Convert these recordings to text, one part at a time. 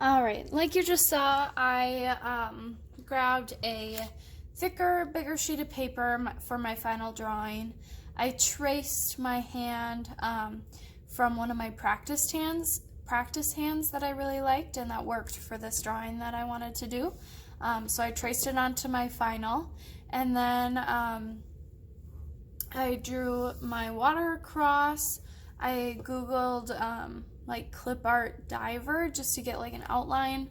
All right, like you just saw, I grabbed a thicker, bigger sheet of paper for my final drawing. I traced my hand from one of my practice hands that I really liked, and that worked for this drawing that I wanted to do. So I traced it onto my final, and then I drew my water across. I googled like clip art diver just to get like an outline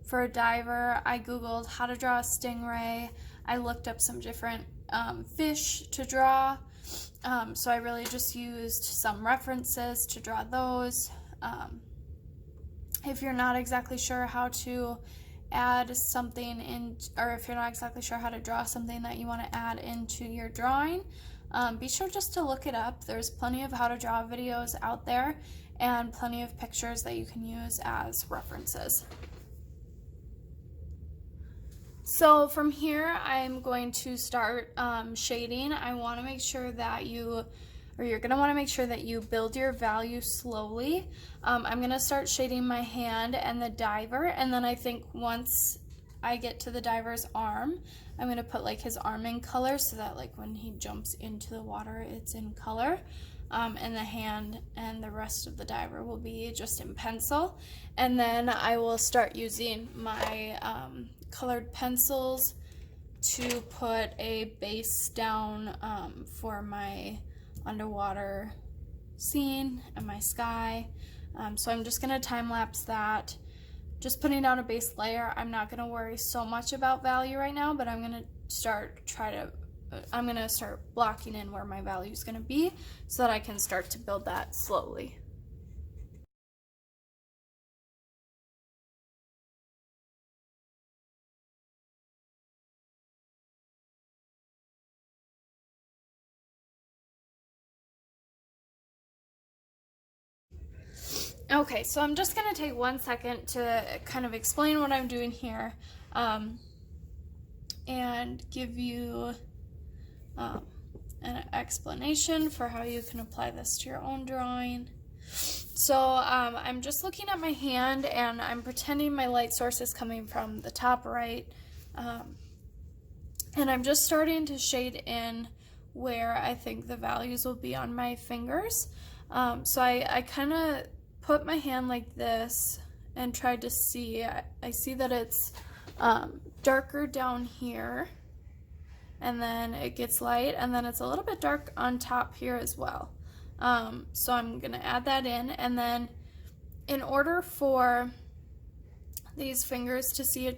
for a diver. I googled how to draw a stingray. I looked up some different fish to draw. So I really just used some references to draw those. If you're not exactly sure how to add something in, or if you're not exactly sure how to draw something that you want to add into your drawing, be sure just to look it up. There's plenty of how to draw videos out there and plenty of pictures that you can use as references. So from here, I'm going to start shading. I want to make sure that you're going to want to make sure that you build your value slowly. I'm going to start shading my hand and the diver, and then I think once I get to the diver's arm, I'm going to put like his arm in color so that like when he jumps into the water, it's in color. And the hand and the rest of the diver will be just in pencil. And then I will start using my colored pencils to put a base down for my underwater scene and my sky. So I'm just going to time lapse that, just putting down a base layer. I'm not going to worry so much about value right now, but I'm going to start blocking in where my value is going to be so that I can start to build that slowly. Okay, so I'm just going to take 1 second to kind of explain what I'm doing here and give you an explanation for how you can apply this to your own drawing. So I'm just looking at my hand and I'm pretending my light source is coming from the top right, and I'm just starting to shade in where I think the values will be on my fingers. So I kind of put my hand like this and tried to see, I see that it's darker down here, and then it gets light, and then it's a little bit dark on top here as well. So I'm gonna add that in, and then in order for these fingers to see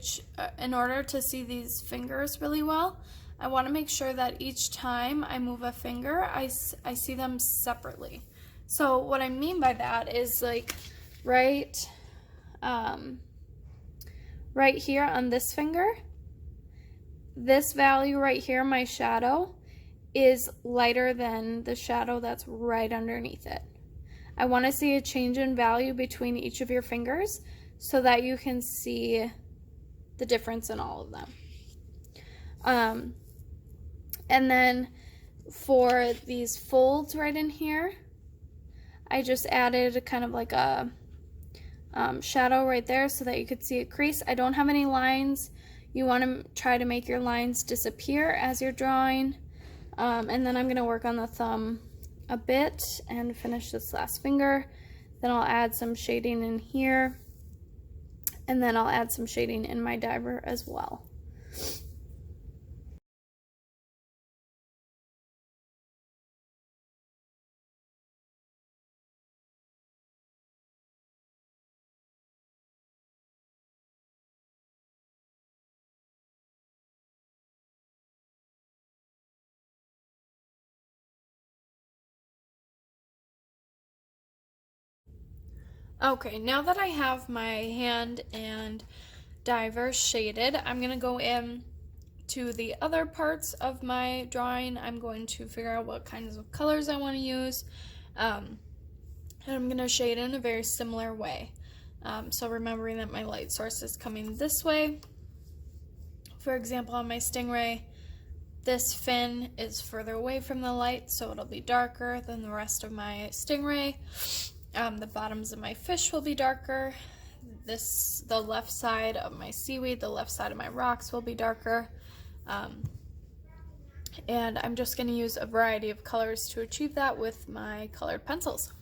in order to see these fingers really well, I want to make sure that each time I move a finger, I see them separately. So what I mean by that is like right here on this finger, this value right here, my shadow, is lighter than the shadow that's right underneath it. I want to see a change in value between each of your fingers so that you can see the difference in all of them. And then for these folds right in here, I just added kind of like a shadow right there so that you could see it crease. I don't have any lines. You want to try to make your lines disappear as you're drawing. And then I'm going to work on the thumb a bit and finish this last finger. Then I'll add some shading in here, and then I'll add some shading in my diver as well. Okay, now that I have my hand and diver shaded, I'm going to go in to the other parts of my drawing. I'm going to figure out what kinds of colors I want to use, and I'm going to shade in a very similar way. So remembering that my light source is coming this way. For example, on my stingray, this fin is further away from the light, so it'll be darker than the rest of my stingray. The bottoms of my fish will be darker the left side of my seaweed, the left side of my rocks will be darker. And I'm just going to use a variety of colors to achieve that with my colored pencils.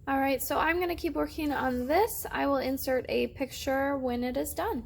All right, so I'm going to keep working on this. I will insert a picture when it is done.